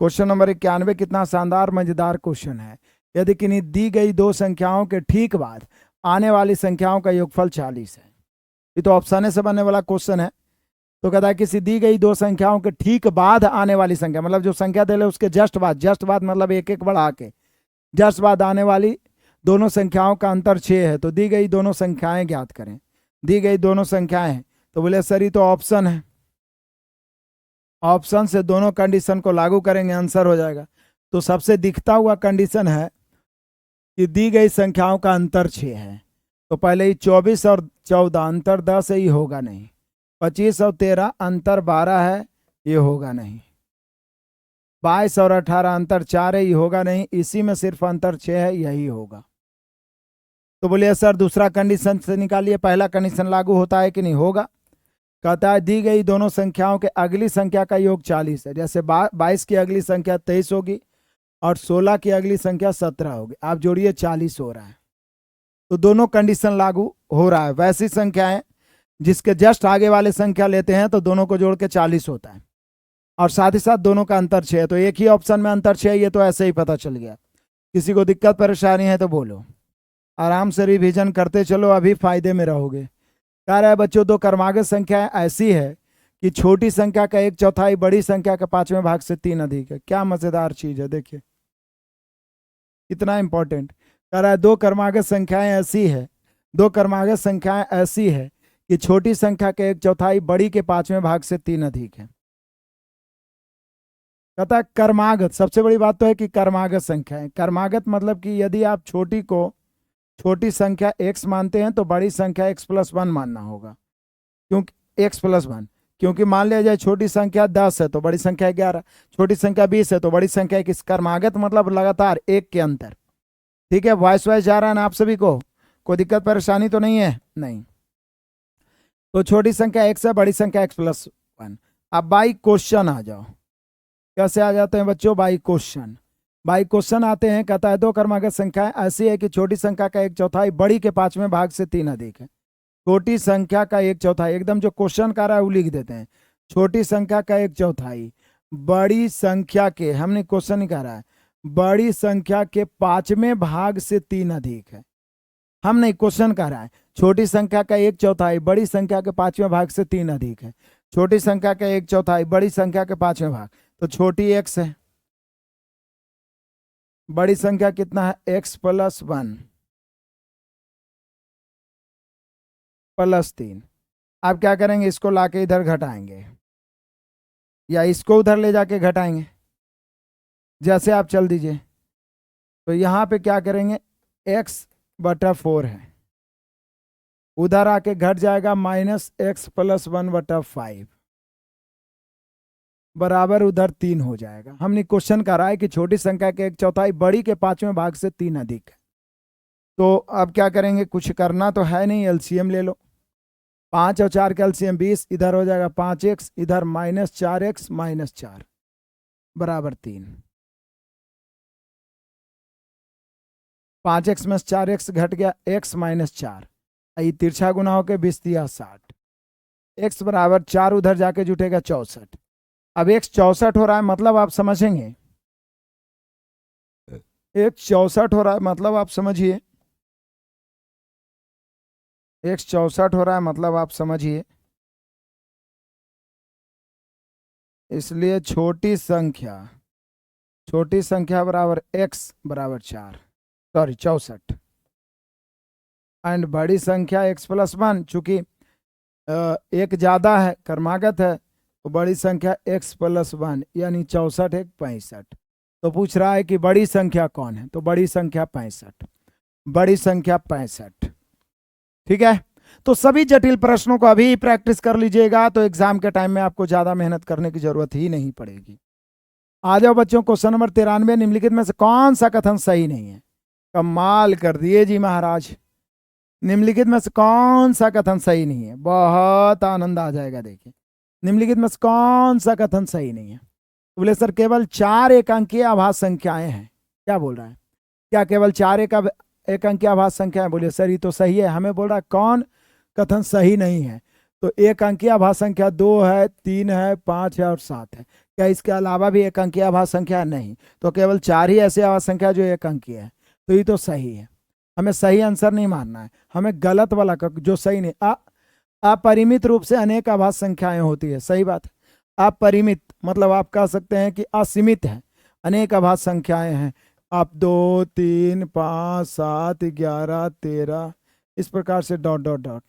Question number 91 कितना शानदार मजेदार क्वेश्चन है। यदि किन्हीं दी गई दो संख्याओं के ठीक बाद आने वाली संख्याओं का योगफल 40 है। ये तो ऑप्शन से बनने वाला क्वेश्चन है। तो कहता है किसी दी गई दो संख्याओं के ठीक बाद आने वाली संख्या, मतलब जो संख्या दे ले उसके जस्ट बाद मतलब एक एक बढ़ा के जस्ट बाद आने वाली दोनों संख्याओं का अंतर 6 है। तो दी गई दोनों संख्याएं ज्ञात करें। दी गई दोनों संख्याएं हैं तो बोले सर ये तो ऑप्शन है, ऑप्शन से दोनों कंडीशन को लागू करेंगे आंसर हो जाएगा। तो सबसे दिखता हुआ कंडीशन है कि दी गई संख्याओं का अंतर 6 है। तो पहले ही 24 और 14 अंतर 10 है, ये होगा नहीं। 25 और 13 अंतर 12 है, ये होगा नहीं। 22 और 18 अंतर 4 है, ये होगा नहीं। इसी में सिर्फ अंतर 6 है, यही होगा। तो बोलिए सर दूसरा कंडीशन से निकालिए, पहला कंडीशन लागू होता है कि नहीं? होगा। कहता है दी गई दोनों संख्याओं के अगली संख्या का योग 40 है। जैसे 22 की अगली संख्या 23 होगी और 16 की अगली संख्या 17 होगी। आप जोड़िए 40 हो रहा है। तो दोनों कंडीशन लागू हो रहा है। वैसी संख्याएं जिसके जस्ट आगे वाले संख्या लेते हैं तो दोनों को जोड़ के 40 होता है और साथ ही साथ दोनों का अंतर 6 है। तो एक ही ऑप्शन में अंतर 6 है, ये तो ऐसे ही पता चल गया। किसी को दिक्कत परेशानी है तो बोलो, आराम से रिवीजन करते चलो, अभी फायदे में रहोगे। कह रहा है बच्चों दो क्रमागत संख्या ऐसी है कि छोटी संख्या का 1/4 बड़ी संख्या के 5वें भाग से 3 अधिक है। क्या मजेदार चीज है, देखिए कितना इंपॉर्टेंट। कह रहा है दो क्रमागत संख्याएं ऐसी है, दो क्रमागत संख्याएं ऐसी है कि छोटी संख्या के 1/4 बड़ी के 5वें भाग से 3 अधिक है। कहता है कर्मागत, सबसे बड़ी बात तो है कि कर्मागत संख्या है। कर्मागत मतलब कि यदि आप छोटी को छोटी संख्या x मानते हैं तो बड़ी संख्या x+1 मानना होगा, क्योंकि x+1, क्योंकि मान लिया जाए छोटी संख्या 10 है तो बड़ी संख्या 11, छोटी संख्या 20 है तो बड़ी संख्या 21। कर्मागत मतलब लगातार एक के अंतर। ठीक है, वॉइस जा रहा है ना आप सभी को? कोई दिक्कत परेशानी तो नहीं है? नहीं। तो छोटी संख्या x है, बड़ी संख्या x+1। अब बाई क्वेश्चन आ जाओ। कैसे आ जाते हैं बच्चों? By question. बाई क्वेश्चन आते हैं। कहता है दो क्रमागत संख्याएं ऐसी है कि छोटी संख्या का 1/4 बड़ी के 5वें भाग से 3 अधिक है। छोटी संख्या का 1/4, एकदम जो क्वेश्चन कर रहा है वो लिख देते हैं। छोटी संख्या का 1/4 बड़ी संख्या के, हमने क्वेश्चन नहीं कह रहा है, बड़ी संख्या के 5वें भाग से 3 अधिक है। हम नहीं, क्वेश्चन कह रहा है छोटी संख्या का 1/4 बड़ी संख्या के 5वें भाग से 3 अधिक है। छोटी संख्या का 1/4 बड़ी संख्या के 5वें भाग, तो छोटी x है, बड़ी संख्या कितना है? x+1 +3। आप क्या करेंगे? इसको लाके इधर घटाएंगे या इसको उधर ले जाके घटाएंगे, जैसे आप चल दीजिए। तो यहां पे क्या करेंगे? x/4 है, उधर आके घट जाएगा -x+1/5 बराबर उधर 3 हो जाएगा। हमने क्वेश्चन करा है कि छोटी संख्या के 1/4 बड़ी के 5वें भाग से 3 अधिक है। तो अब क्या करेंगे? कुछ करना तो है नहीं, एलसीएम ले लो। 5 और 4 का एलसीएम 20, इधर हो जाएगा 5x, इधर -4x -4 बराबर 3। 5x में 4x घट गया, x -4, ये तिरछा गुना होकर 20 दिया 60, x बराबर 4 उधर जाके जुटेगा 64। अब x 64 हो रहा है, मतलब आप समझेंगे, x 64 हो रहा है मतलब आप समझिए, x 64 हो रहा है मतलब आप समझिए। इसलिए छोटी संख्या बराबर x बराबर 4, सॉरी 64, एंड बड़ी संख्या x+1, चूंकि एक ज्यादा है, कर्मागत है, तो बड़ी संख्या x+1 यानी 64 एक 65। तो पूछ रहा है कि बड़ी संख्या कौन है? तो बड़ी संख्या 65, बड़ी संख्या 65। ठीक है, तो सभी जटिल प्रश्नों को अभी प्रैक्टिस कर लीजिएगा, तो एग्जाम के टाइम में आपको ज्यादा मेहनत करने की जरूरत ही नहीं पड़ेगी। आ जाओ बच्चों, क्वेश्चन नंबर 93, निम्नलिखित में से कौन सा कथन सही नहीं है? कमाल कर दिए जी महाराज, निम्नलिखित में से कौन सा कथन सही नहीं है? बहुत आनंद आ जाएगा। देखिए निम्नलिखित में से कौन सा कथन सही नहीं है? तो बोले सर केवल 4 एक अंकीय आभास संख्याएं हैं। क्या बोल रहा है? क्या केवल 4 एक अंकीय आभास संख्याएं? बोलिए सर ये तो सही है। हमें बोल रहा है कौन कथन सही नहीं है? तो एक अंकीय आभास संख्या 2 है, 3 है, 5 है और 7 है। क्या इसके अलावा भी एक अंकीय आभास संख्या? नहीं, तो केवल 4 ही ऐसे आभास संख्या जो एक अंकीय है, तो ये तो सही है। हमें सही आंसर नहीं मानना है, हमें गलत वाला जो सही नहीं। अपरिमित रूप से अनेक आभास संख्याएं होती है, सही बात है। अपरिमित मतलब आप कह सकते हैं कि असीमित है, अनेक आभास संख्याएं हैं। आप 2, 3, 5, 7, 11, 13 इस प्रकार से डॉट डॉट डॉट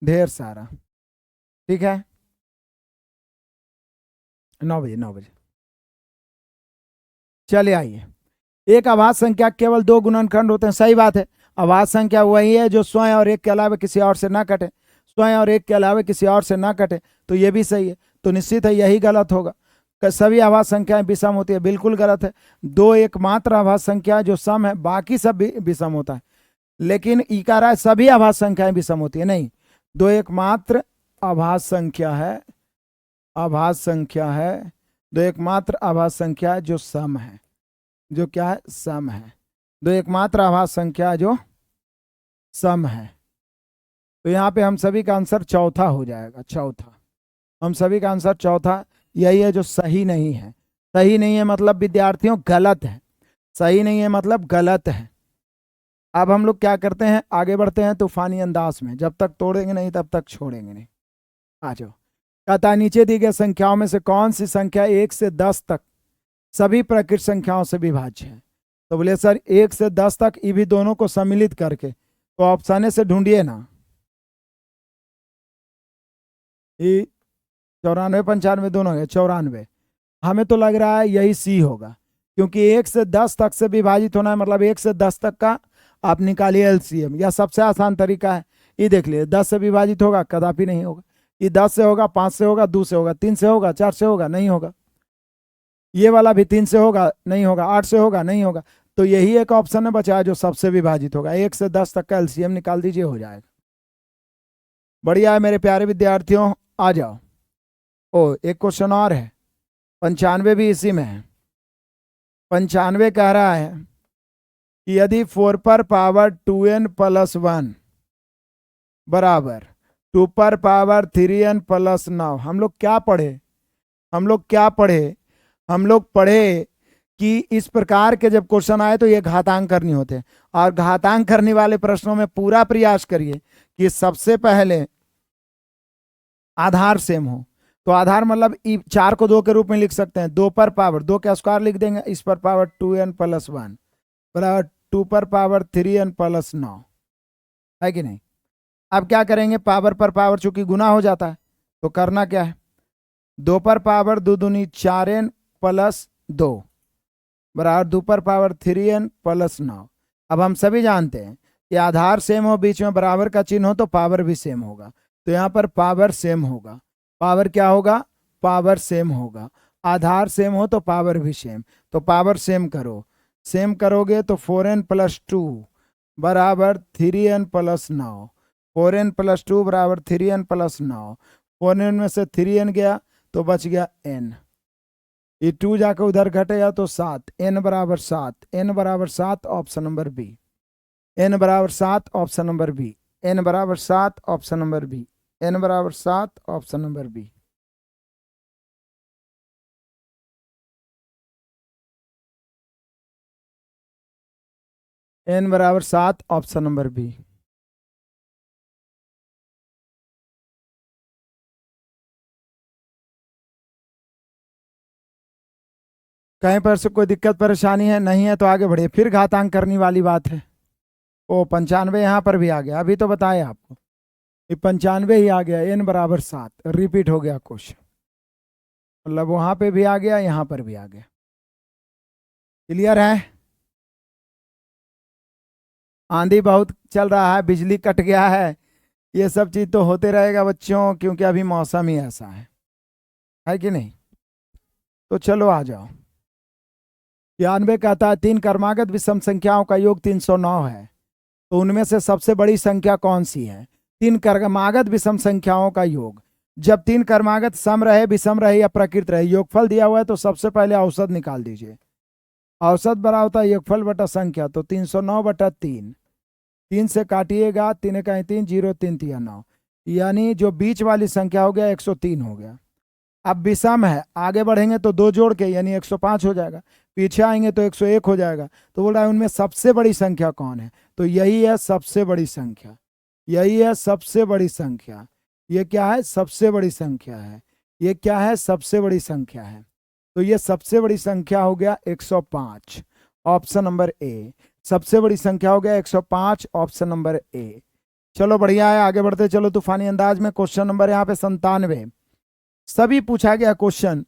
ढेर सारा। ठीक है, 9 बजे 9 बजे। चलिए आइए, एक आभास संख्या केवल 2 गुणनखंड होते हैं, सही बात है। आभास संख्या वही है जो स्वयं और एक के अलावा किसी और से ना कटे, स्वयं और एक के अलावा किसी और से ना कटे, तो ये भी सही है। तो निश्चित है यही गलत होगा। सभी आभास संख्याएं विषम होती है, बिल्कुल गलत है। 2 एकमात्र आभास संख्या जो सम है, बाकी सब भी विषम होता है। लेकिन ई कह रहा है सभी आभास संख्याएं विषम होती है, नहीं। 2 एकमात्र आभास संख्या है, आभास संख्या है, 2 एकमात्र आभास संख्या जो सम है, जो क्या है, सम है। 2 एकमात्र आभास संख्या जो सम है। तो यहाँ पे हम सभी का आंसर चौथा हो जाएगा, चौथा। हम सभी का आंसर चौथा यही है जो सही नहीं है। सही नहीं है मतलब विद्यार्थियों गलत है, सही नहीं है मतलब गलत है। अब हम लोग क्या करते हैं, आगे बढ़ते हैं तूफानी अंदाज में। जब तक तोड़ेंगे नहीं तब तक छोड़ेंगे नहीं। आ जाओ। कहता नीचे दी गई संख्याओं में से कौन सी संख्या 1 से 10 तक सभी प्रकृत संख्याओं से विभाज्य है? तो बोले सर 1 से 10 तक ये भी दोनों को सम्मिलित करके, तो ऑप्शन से ढूंढिए ना। ये 94 95 दोनों है, 94। हमें तो लग रहा है यही सी होगा, क्योंकि 1 से 10 तक से विभाजित होना है, मतलब 1 से 10 तक का आप निकालिए एलसीएम। यह सबसे आसान तरीका है। ये देख लिए 10 से विभाजित होगा, कदापि नहीं होगा। ये 10 से होगा, 5 से होगा, 2 से होगा, 3 से होगा, 4 से होगा, नहीं होगा। ये वाला भी 3 से होगा, नहीं होगा। 8 से होगा, नहीं होगा। तो यही एक ऑप्शन है बचा है जो सबसे विभाजित होगा। 1 से 10 तक का एलसीएम निकाल दीजिए, हो जाएगा। बढ़िया है मेरे प्यारे विद्यार्थियों, आ जाओ। ओ एक क्वेश्चन और है, 95 भी इसी में है। 95 कह रहा है कि यदि 4 पर पावर 2n प्लस 1 बराबर 2 पर पावर 3n प्लस 9। हम लोग क्या पढ़े, हम लोग क्या पढ़े, हम लोग पढ़े कि इस प्रकार के जब क्वेश्चन आए तो ये घातांक करनी होते हैं। और घातांक करने वाले प्रश्नों में पूरा प्रयास करिए कि सबसे पहले आधार सेम हो। तो आधार मतलब 4 को 2 के रूप में लिख सकते हैं। 2 पर पावर 2 का स्क्वायर लिख देंगे, इस पर पावर 2n प्लस 1 बराबर 2 पर पावर 3n प्लस 9, है कि नहीं। अब क्या करेंगे, पावर पर पावर चूंकि गुना हो जाता है, तो करना क्या है, 2 पर पावर 2 दूनी 4n प्लस 2 बराबर 2 पर पावर 3n प्लस 9। अब हम सभी जानते हैं कि आधार सेम हो, बीच में बराबर का चिन्ह हो, तो पावर भी सेम होगा। तो यहाँ पर पावर सेम होगा। पावर क्या होगा, पावर सेम होगा। आधार सेम हो तो पावर भी सेम, तो पावर सेम करो। सेम करोगे तो 4n प्लस 2 बराबर 3n प्लस 9। 4n प्लस 2 बराबर 3n प्लस 9। 4n में से 3n गया तो बच गया n। ये 2 जाकर उधर घटेगा तो 7, n बराबर 7, n बराबर 7, ऑप्शन नंबर बी। n बराबर 7, ऑप्शन नंबर बी। n बराबर 7, ऑप्शन नंबर बी। n बराबर 7, ऑप्शन नंबर बी। n बराबर 7, ऑप्शन नंबर बी। कहीं पर से कोई दिक्कत परेशानी है, नहीं है तो आगे बढ़िए। फिर घातांक करने वाली बात है। ओ 95 यहाँ पर भी आ गया, अभी तो बताया आपको, ये 95 ही आ गया। n बराबर 7 रिपीट हो गया क्वेश्चन, मतलब वहां पे भी आ गया, यहाँ पर भी आ गया। क्लियर है। आंधी बहुत चल रहा है, बिजली कट गया है, ये सब चीज तो होते रहेगा बच्चों, क्योंकि अभी मौसम ही ऐसा है कि नहीं। तो चलो आ जाओ। 92 कहता है 3 क्रमागत विषम संख्याओं का योग 309 है, तो उनमें से सबसे बड़ी संख्या कौन सी है। 3 क्रमागत विषम संख्याओं का योग, जब 3 क्रमागत सम रहे, विषम रहे या प्रकृत रहे, योगफल दिया हुआ है तो सबसे पहले औसत निकाल दीजिए। औसत बड़ा होता है योगफल बटा संख्या, तो 309 बटा 3, 3 से काटिएगा, 3 का 3, 0 3 3 9, यानी जो बीच वाली संख्या हो गया 103 हो गया। अब विषम है, आगे बढ़ेंगे तो 2 जोड़ के यानी 105 हो जाएगा, पीछे आएंगे तो 101 हो जाएगा। तो बोल रहा है उनमें सबसे बड़ी संख्या कौन है, तो यही है सबसे बड़ी संख्या, यही है सबसे बड़ी संख्या। ये क्या है, सबसे बड़ी संख्या है। ये क्या है, सबसे बड़ी संख्या है। तो ये सबसे बड़ी संख्या हो गया 105, ऑप्शन नंबर ए। सबसे बड़ी संख्या हो गया 105, ऑप्शन नंबर ए। चलो बढ़िया है, आगे बढ़ते चलो तूफानी अंदाज में। क्वेश्चन नंबर यहाँ पे 97 सभी पूछा गया क्वेश्चन।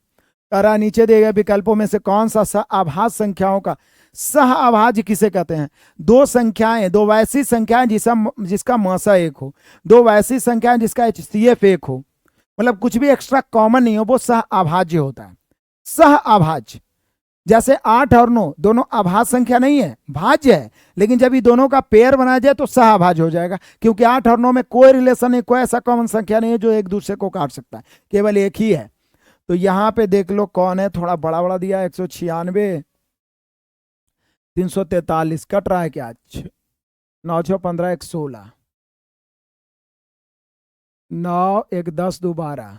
करा नीचे दिए गए विकल्पों में से कौन सा सहआभाज्य संख्याओं का सहआभाज्य किसे कहते हैं। दो संख्याएं, दो वैसी संख्याएं जिसका मसा 1 हो, दो वैसी संख्याएं जिसका HCF 1 हो, मतलब कुछ भी एक्स्ट्रा कॉमन नहीं हो, वो सहआभाज्य होता है। सहआभाज्य जैसे 8 और 9 दोनों अभाज्य संख्या नहीं है, भाज्य है, लेकिन जब ये दोनों का पेयर बनाया जाए तो सहअभाज्य हो जाएगा, क्योंकि 8 और 9 में कोई रिलेशन नहीं, कोई ऐसा कॉमन संख्या नहीं है जो एक दूसरे को काट सकता है, केवल एक ही है। तो यहां पे देख लो कौन है, थोड़ा बड़ा बड़ा दिया 196, 343 कट रहा है क्या, 9 6 15 1 16, 9 1 10 2 12,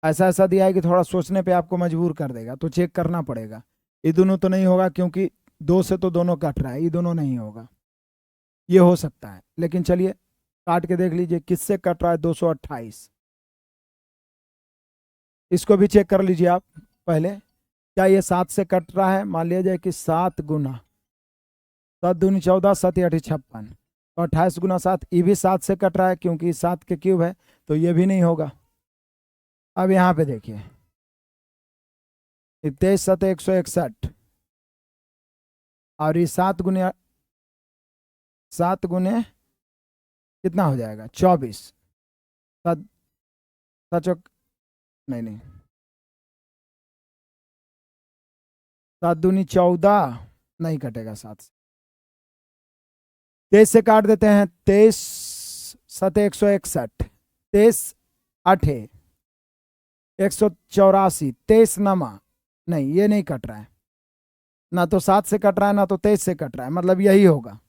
ऐसा ऐसा दिया है कि थोड़ा सोचने पे आपको मजबूर कर देगा, तो चेक करना पड़ेगा। ये दोनों तो नहीं होगा क्योंकि 2 से तो दोनों कट रहा है, ये दोनों नहीं होगा, ये हो सकता है, लेकिन चलिए काट के देख लीजिए किससे कट रहा है, 228। इसको भी चेक कर लीजिए आप पहले, क्या ये 7 से कट रहा है। मान लिया जाए कि 7 गुना 7 दूनी 14, 7 8 56, तो 28 गुना 7, ये भी 7 से कट रहा है क्योंकि 7 के क्यूब है, तो ये भी नहीं होगा। अब यहाँ पे देखिए 23 7 161, और ये 7 गुने कितना हो जाएगा, 24, 7 7 नहीं नहीं 7 दूनी 14 नहीं कटेगा 7 से, 23 से काट देते हैं, 23 7 161, 23 8 184, 23 नमा, नहीं ये नहीं कट रहा है, ना तो 7 से कट रहा है ना तो 23 से कट रहा है, मतलब यही होगा,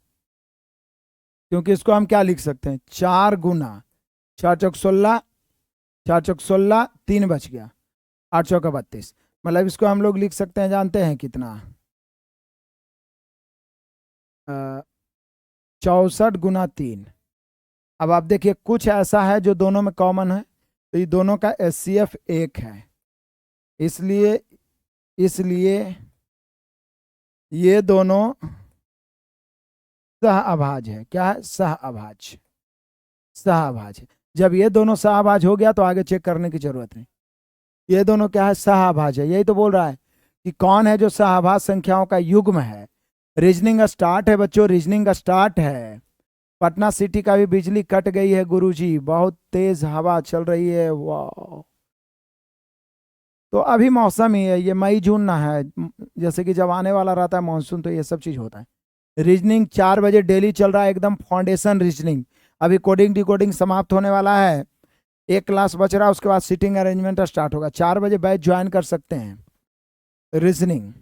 क्योंकि इसको हम क्या लिख सकते हैं, 4 गुना 4 चौक 16, 4 चौक 16, 3 बच गया, 8 चौका 32, मतलब इसको हम लोग लिख सकते हैं, जानते हैं कितना, 64 गुना 3। अब आप देखिए कुछ ऐसा है जो दोनों में कॉमन है, तो ये दोनों का HCF 1 है, इसलिए इसलिए ये दोनों सहअभाज्य है। क्या है, सहअभाज्य, सहअभाज्य। जब ये दोनों सहअभाज्य हो गया तो आगे चेक करने की जरूरत नहीं, ये दोनों क्या है, सहअभाज्य है। यही तो बोल रहा है कि कौन है जो सहअभाज्य संख्याओं का युग्म है। रीजनिंग स्टार्ट है बच्चों, रीजनिंग स्टार्ट है। पटना सिटी का भी बिजली कट गई है गुरुजी, बहुत तेज हवा चल रही है, वाह। तो अभी मौसम ही है, ये मई जून ना है, जैसे कि जब आने वाला रहता है मानसून तो ये सब चीज होता है। रीजनिंग 4 बजे डेली चल रहा है, एकदम फाउंडेशन रीजनिंग। अभी कोडिंग डिकोडिंग समाप्त होने वाला है, एक क्लास बच रहा है, उसके बाद सीटिंग अरेंजमेंट स्टार्ट होगा। 4 बजे बैच ज्वाइन कर सकते हैं रीजनिंग।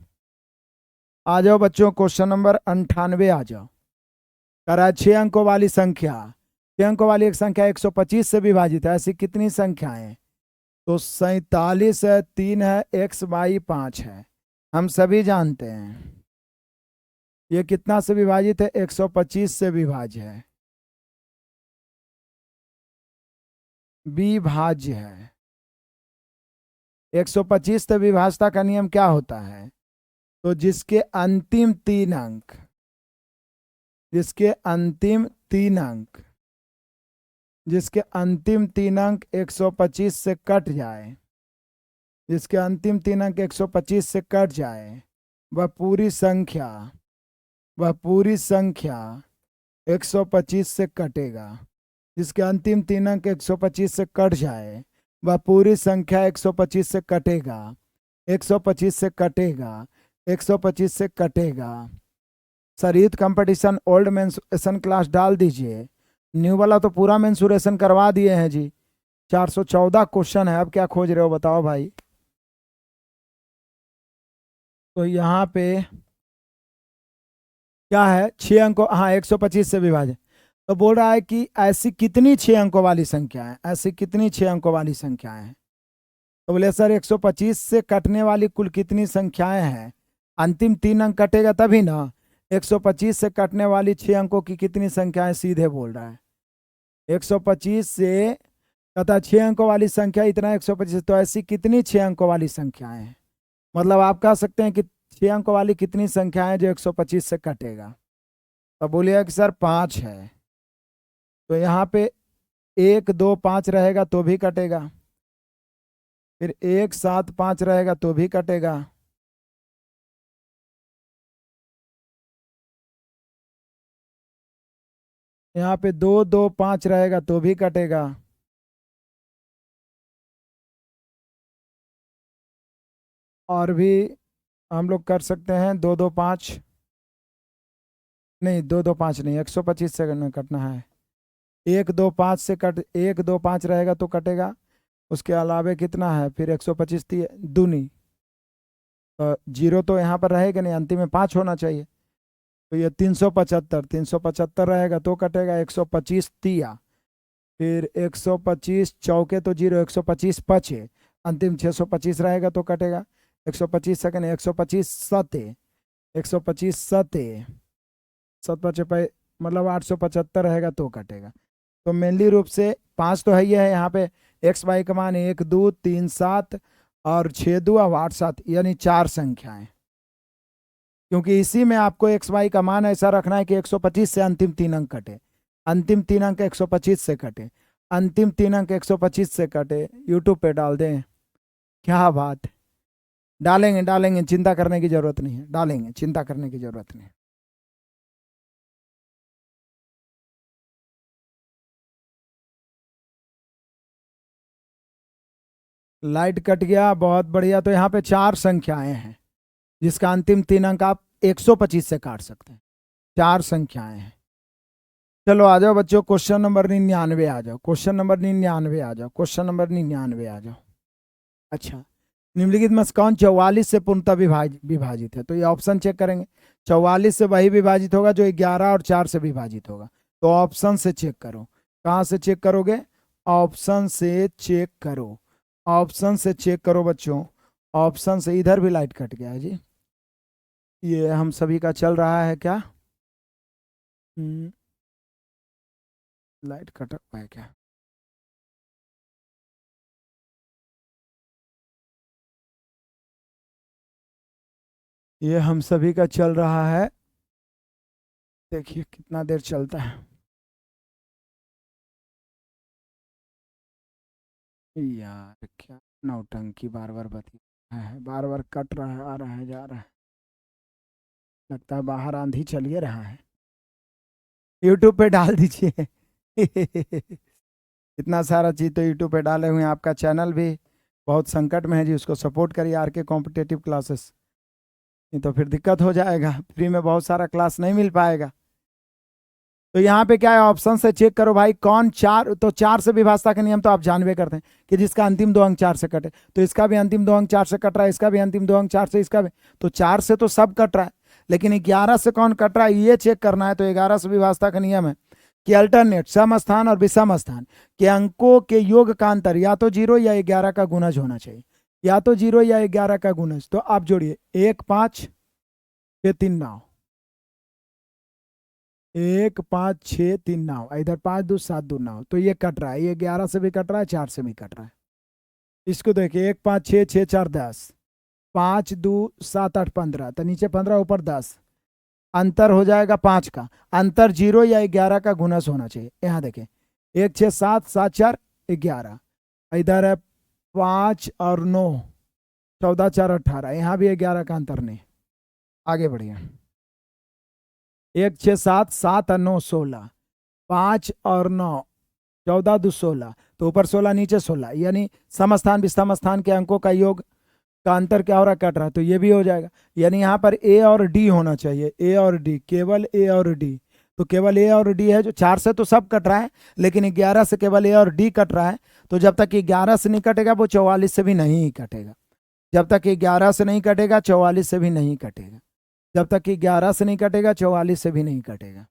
आ जाओ बच्चों, क्वेश्चन नंबर 98 आ जाओ। करा 6 अंकों वाली संख्या, 6 अंकों वाली एक संख्या 125 से विभाजित है, ऐसी कितनी संख्याएं। तो 47 है, 3 है, x/5 है, हम सभी जानते हैं। ये कितना से विभाजित है, 125 से विभाज्य है, विभाज्य है। 125 से विभाजता का नियम क्या होता है, तो जिसके अंतिम 3 अंक, जिसके अंतिम 3 अंक, जिसके अंतिम 3 अंक 125 से कट जाए, जिसके अंतिम 3 अंक 125 से कट जाए, वह पूरी संख्या, वह पूरी संख्या 125 से कटेगा। जिसके अंतिम 3 अंक 125 से कट जाए, वह पूरी संख्या 125 से कटेगा, 125 से कटेगा, 125 से कटेगा। Sir youth competition old mensuration class डाल दीजिए, न्यू वाला तो पूरा मेंसुरेशन करवा दिए हैं जी। 414 क्वेश्चन है, अब क्या खोज रहे हो बताओ भाई। तो यहाँ पे क्या है, 6 अंकों, हाँ 125 से विभाजित, तो बोल रहा है कि ऐसी कितनी 6 अंकों वाली संख्या है, ऐसी कितनी 6 अंकों वाली संख्याएं हैं। तो बोले सर 125 से कटने वाली कुल कितनी संख्याएं हैं, अंतिम 3 अंक कटेगा तभी ना। 125 से कटने वाली 6 अंकों की कितनी संख्याएं, सीधे बोल रहा है 125 से कहता 6 अंकों वाली संख्या इतना 125, तो ऐसी कितनी 6 अंकों वाली संख्याएं हैं। मतलब आप कह सकते हैं कि 6 अंकों वाली कितनी संख्या है जो 125 से कटेगा। तो बोलिएगा कि सर 5 है, तो यहाँ पे 1 2 5 रहेगा तो भी कटेगा, फिर 1 7 5 रहेगा तो भी कटेगा, यहाँ पे 2 2 5 रहेगा तो भी कटेगा, और भी हम लोग कर सकते हैं 2 2 5, नहीं 2 2 5 नहीं, 125 से कटना है। 1 2 5 से कट, 1 2 5 रहेगा तो कटेगा, उसके अलावे कितना है फिर 125 दूनी, तो जीरो तो यहाँ पर रहेगा नहीं, अंतिम में 5 होना चाहिए। तो ये 375 रहेगा तो कटेगा, 125 तिया, फिर 125 चौके तो जीरो, 125 पचे, अंतिम 625 रहेगा तो कटेगा, 125 सेकंड, 125 सते, 125 सते, 7 मतलब 875 रहेगा तो कटेगा। तो मेनली रूप से 5 तो है ही है यहाँ पे, एक्स वाई का मान 1 2 3 7 और 6 2 और 8 7, यानी 4 संख्याएं, क्योंकि इसी में आपको एक्स वाई का मान ऐसा रखना है कि 125 से अंतिम 3 अंक कटे, अंतिम 3 अंक 125 से कटे, अंतिम 3 अंक 125 से कटे। यूट्यूब पे डाल दें, क्या बात, डालेंगे डालेंगे, चिंता करने की जरूरत नहीं है, डालेंगे, चिंता करने की जरूरत नहीं है। लाइट कट गया, बहुत बढ़िया। तो यहाँ पे 4 संख्याएं हैं जिसका अंतिम 3 अंक आप 125 से काट सकते हैं, 4 संख्याएं हैं। चलो आ जाओ बच्चों, क्वेश्चन नंबर 99 आ जाओ, क्वेश्चन नंबर 99 आ जाओ, क्वेश्चन नंबर 99 आ जाओ। अच्छा, निम्नलिखित में से कौन 44 से पूर्णतः विभाजित है, तो ये ऑप्शन चेक करेंगे। 44 से वही विभाजित होगा जो 11 और 4 से विभाजित होगा, तो ऑप्शन से चेक करो। कहाँ से चेक करोगे, ऑप्शन से चेक करो, ऑप्शन से चेक करो बच्चों, ऑप्शन से। इधर भी लाइट कट गया है जी, ये हम सभी का चल रहा है क्या, लाइट कट हुआ है क्या। ये हम सभी का चल रहा है, देखिए कितना देर चलता है। यार क्या नौटंकी, बार बार बती है, बार बार कट रहा है, आ रहा है जा रहा है, लगता है बाहर आंधी चल ही रहा है। यूट्यूब पे डाल दीजिए इतना सारा चीज़ तो यूट्यूब पे डाले हुए हैं, आपका चैनल भी बहुत संकट में है जी, उसको सपोर्ट करिए, आर के कॉम्पिटेटिव क्लासेस, नहीं तो फिर दिक्कत हो जाएगा, फ्री में बहुत सारा क्लास नहीं मिल पाएगा। तो यहाँ पे क्या है, ऑप्शन से चेक करो भाई, कौन 4, तो 4 से विभाजता का नियम तो आप जानवे करते हैं कि जिसका अंतिम 2 अंक 4 से कटे, तो इसका भी अंतिम 2 अंक 4 से कट रहा है, इसका भी अंतिम 2 अंक 4 से, इसका भी, तो 4 से तो सब कट रहा है, लेकिन 11 से कौन कट रहा है ये चेक करना है। तो 11 से विभाजता का नियम है कि अल्टरनेट सम स्थान और विषम स्थान के अंकों के योग का अंतर या तो 0 या 11 का गुणज होना चाहिए, या तो 0 या 11 का गुणज। तो आप जोड़िए 1 5 6 3 9, 1 5 6 3 9, इधर 5 2 7 2 9, तो ये कट रहा है, ये 11 से भी कट रहा है, 4 से भी कट रहा है। इसको देखिए 1 5 6 6 4 10, 5 2 7 8 15, तो नीचे 15 ऊपर 10, अंतर हो जाएगा 5 का, अंतर 0 या 11 का गुणज होना चाहिए। यहाँ देखें 1 6 7 7 4 11, इधर है 5 और 9 14 4 18, यहाँ भी 11 का अंतर नहीं। आगे बढ़िए, 1 6 7 7 और 9 16, 5 और 9 14 2 16, तो ऊपर 16 नीचे 16, यानी समस्थान विषम स्थान के अंकों का योग का अंतर क्या हो रहा है, कट रहा है, तो ये भी हो जाएगा। यानी यहाँ पर ए और डी होना चाहिए, ए और डी, केवल ए और डी, तो केवल ए और डी है, जो 4 से तो सब कट रहा है, लेकिन 11 से केवल ए और डी कट रहा है। तो जब तक 11 से नहीं कटेगा वो 44 से भी नहीं कटेगा, जब तक 11 से नहीं कटेगा 44 से भी नहीं कटेगा, जब तक 11 से नहीं कटेगा 44 से भी नहीं कटेगा।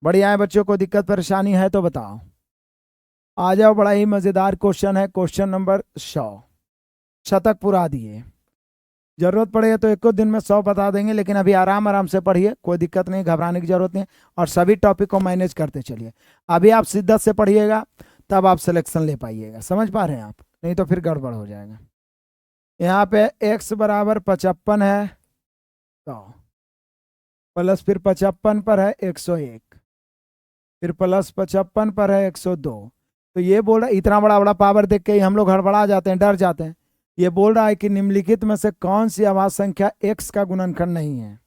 बढ़िया है बच्चों, को दिक्कत परेशानी है तो बताओ। आ जाओ, बड़ा ही मजेदार क्वेश्चन है, क्वेश्चन नंबर 100। शतक पुरा दिए, जरूरत पड़ेगा तो एक दिन में 100 बता देंगे, लेकिन अभी आराम आराम से पढ़िए, कोई दिक्कत नहीं, घबराने की जरूरत नहीं। और सभी टॉपिक को मैनेज करते चलिए। अभी आप शिद्दत से पढ़िएगा, तब आप सिलेक्शन ले पाइएगा। समझ पा रहे हैं आप? नहीं तो फिर गड़बड़ हो जाएगा। यहाँ पे x बराबर 55 है, तो प्लस फिर 55 पर है 101, फिर प्लस 55 पर है 102। तो ये बोल रहा है, इतना बड़ा बड़ा पावर देख के ही हम लोग हड़बड़ा जाते हैं, डर जाते हैं। ये बोल रहा है कि निम्नलिखित में से कौन सी आवाज संख्या x का गुणनखंड नहीं है।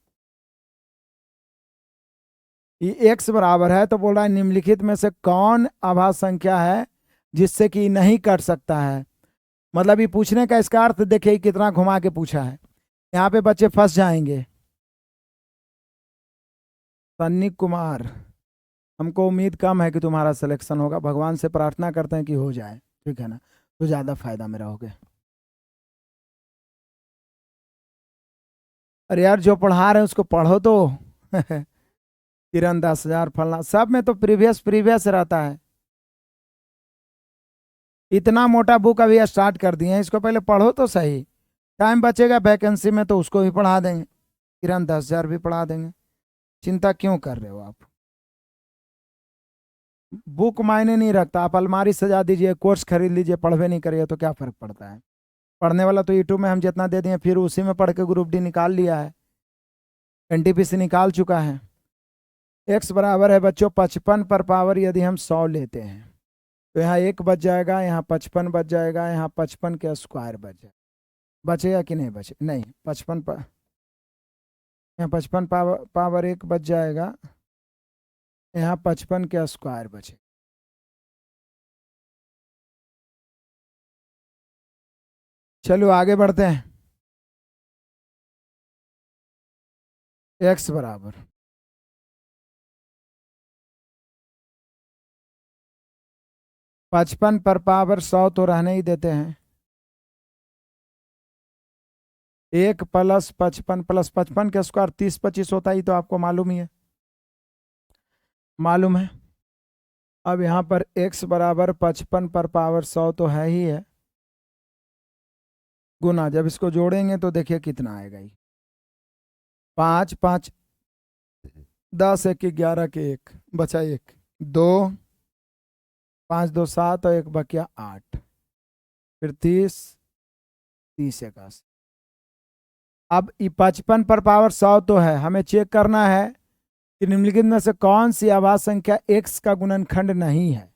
ये x बराबर है, तो बोल रहा है निम्नलिखित में से कौन आवाज संख्या है जिससे कि नहीं कट सकता है। मतलब ये पूछने का इसका अर्थ देखिए कितना घुमा के पूछा है। यहाँ पे बच्चे फंस जाएंगे। सन्नी कुमार, हमको उम्मीद कम है कि तुम्हारा सिलेक्शन होगा, भगवान से प्रार्थना करते हैं कि हो जाए, ठीक है ना, तो ज़्यादा फायदा में रहोगे। अरे यार, जो पढ़ा रहे हैं उसको पढ़ो तो। किरण 10,000 फलना, सब में तो प्रीवियस प्रीवियस रहता है। इतना मोटा बुक अभी स्टार्ट कर दिए हैं, इसको पहले पढ़ो तो सही। टाइम बचेगा वैकेंसी में तो उसको भी पढ़ा देंगे, किरण 10,000 भी पढ़ा देंगे। चिंता क्यों कर रहे हो आप? बुक मायने नहीं रखता, आप अलमारी सजा दीजिए, कोर्स खरीद लीजिए, पढ़वे नहीं करिए तो क्या फर्क पड़ता है। पढ़ने वाला तो यूट्यूब में हम जितना दे दिए, फिर उसी में पढ़ के ग्रुप डी निकाल लिया है, एनटीपीसी निकाल चुका है। x बराबर है बच्चों 55 पर पावर यदि हम 100 लेते हैं, तो यहाँ 1 बच जाएगा, यहाँ 55 बच जाएगा, यहाँ 55 के स्क्वायर बच जाएगा। बचेगा कि नहीं? बचे नहीं, 55 पर यहाँ 55 पावर 1 बच जाएगा, यहाँ 55 के स्क्वायर बचे। चलो आगे बढ़ते हैं। x बराबर 55 पर पावर 100 तो रहने ही देते हैं। 1 प्लस 55 प्लस 55 का स्क्वायर 30-25 होता ही, तो आपको मालूम ही है, मालूम है। अब यहाँ पर x बराबर 55 पर पावर 100 तो है ही है, गुना जब इसको जोड़ेंगे तो देखिए कितना आएगा ही। 5 5 10 1 11 के 1 बचा 1 2 5 2 7 और 1 बकिया 8, फिर 30 30 81। अब 55 पर पावर 100 तो है, हमें चेक करना है कि निम्नलिखित में से कौन सी आवाज संख्या x का गुणनखंड नहीं है।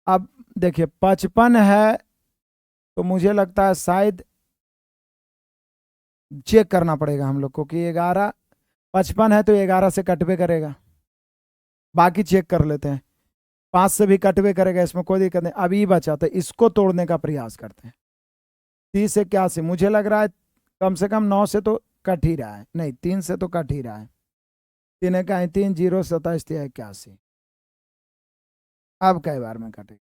अब देखिए 55 है, तो मुझे लगता है शायद चेक करना पड़ेगा हम लोग को कि 11 55 है तो 11 से कटवे करेगा। बाकी चेक कर लेते हैं, 5 से भी कटवे करेगा, इसमें कोई दिक्कत नहीं। अब ये बचा तो इसको तोड़ने का प्रयास करते हैं। 30 81, मुझे लग रहा है कम से कम 9 से तो कट ही रहा है, नहीं 3 से तो कट ही रहा है। 3 का 3 0 27 81। अब कई बार में कटेगा?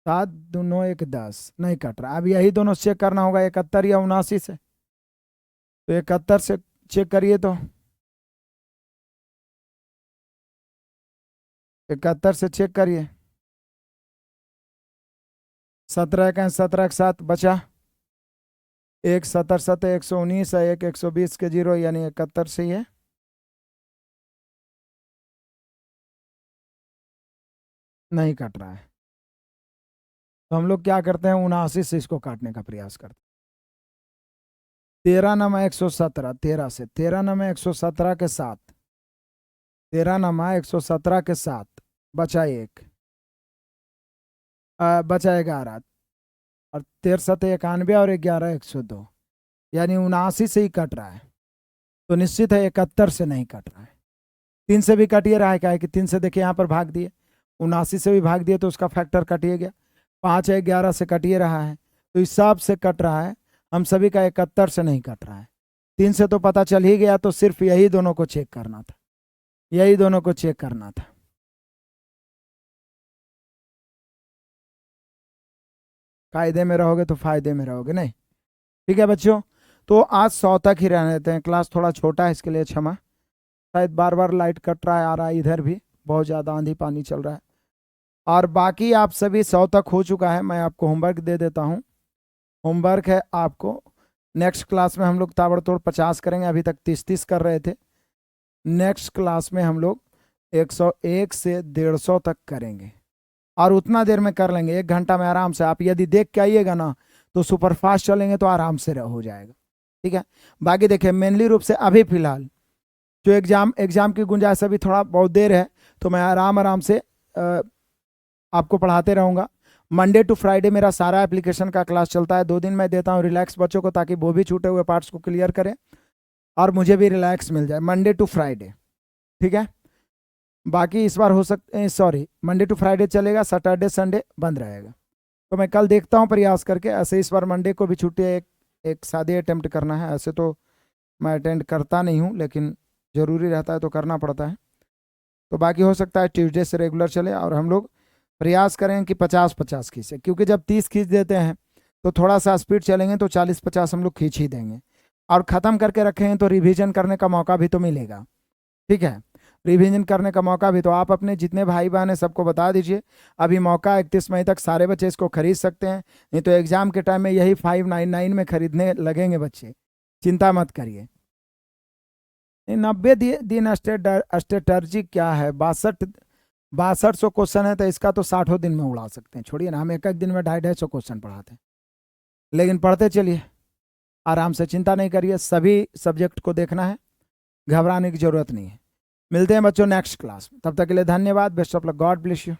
7 2 9 1 10 नहीं कट रहा। अब यही दोनों चेक करना होगा, 71 या 79 से। तो 71 से चेक करिए, तो 71 से चेक करिए। 17 का 17 के साथ बचा, एक 70 7 119 है, एक 120 के 0, यानी 71 से ही है। नहीं कट रहा है, तो हम लोग क्या करते हैं, 79 से इसको काटने का प्रयास करते हैं। 13 नमा 117, 13 से 13 नमा 117 के साथ, 13 नमा 117 के साथ बचा 1, बचा 11, और 13 7 91 और 11 102, यानी 79 से ही कट रहा है। तो निश्चित है 71 से नहीं कट रहा है। 3 से भी कटिए रहा है, क्या है कि 3 से देखिए यहाँ पर भाग दिए, 79 से भी भाग दिए तो उसका फैक्टर कटिए गया। 5 है 11 से कटिए रहा है, तो इस हिसाब से कट रहा है। हम सभी का 71 से नहीं कट रहा है। 3 से तो पता चल ही गया, तो सिर्फ यही दोनों को चेक करना था, यही दोनों को चेक करना था। कायदे में रहोगे तो फायदे में रहोगे, नहीं? ठीक है बच्चों, तो आज 100 तक ही रहने देते हैं, क्लास थोड़ा छोटा है इसके लिए क्षमा। शायद बार बार लाइट कट रहा है, आ रहा है, इधर भी बहुत ज़्यादा आंधी पानी चल रहा है। और बाकी आप सभी 100 तक हो चुका है। मैं आपको होमवर्क दे देता हूँ। होमवर्क है आपको, नेक्स्ट क्लास में हम लोग ताबड़तोड़ 50 करेंगे, अभी तक 30-30 कर रहे थे। नेक्स्ट क्लास में हम लोग 101 से 150 तक करेंगे और उतना देर में कर लेंगे, 1 घंटा में आराम से। आप यदि देख के आइएगा ना तो सुपर फास्ट चलेंगे तो आराम से हो जाएगा, ठीक है। बाकी देखिए मेनली रूप से अभी फिलहाल जो एग्जाम की गुंजाइश अभी थोड़ा बहुत देर है, तो मैं आराम से आपको पढ़ाते रहूँगा। मंडे टू फ्राइडे मेरा सारा एप्लीकेशन का क्लास चलता है। 2 दिन मैं देता हूँ रिलैक्स बच्चों को, ताकि वो भी छूटे हुए पार्ट्स को क्लियर करें और मुझे भी रिलैक्स मिल जाए। मंडे टू फ्राइडे, ठीक है। बाकी इस बार हो सकते सॉरी, मंडे टू फ्राइडे चलेगा, सैटरडे संडे बंद रहेगा। तो मैं कल देखता हूँ प्रयास करके। ऐसे इस बार मंडे को भी छुट्टी है, एक सादे अटेम्प्ट करना है। ऐसे तो मैं अटेंड करता नहीं हूँ, लेकिन ज़रूरी रहता है तो करना पड़ता है। तो बाकी हो सकता है ट्यूसडे से रेगुलर चले, और हम लोग प्रयास करें कि 50-50 खींचे, क्योंकि जब 30 खींच देते हैं तो थोड़ा सा स्पीड चलेंगे तो 40-50 हम लोग खींच ही देंगे। और ख़त्म करके रखें तो रिवीजन करने का मौका भी तो मिलेगा, ठीक है। रिवीजन करने का मौका भी, तो आप अपने जितने भाई बहन हैं सबको बता दीजिए। अभी मौका 31 मई तक सारे बच्चे इसको खरीद सकते हैं, नहीं तो एग्ज़ाम के टाइम में यही 599 में खरीदने लगेंगे बच्चे, चिंता मत करिए। 90 दिन स्ट्रेटर्जी क्या है, 6200 क्वेश्चन है, तो इसका तो 60 दिन में उड़ा सकते हैं। छोड़िए ना, हम एक दिन में 250 क्वेश्चन पढ़ाते हैं, लेकिन पढ़ते चलिए आराम से, चिंता नहीं करिए। सभी सब्जेक्ट को देखना है, घबराने की जरूरत नहीं है। मिलते हैं बच्चों नेक्स्ट क्लास में, तब तक के लिए धन्यवाद। Best of luck, God bless you.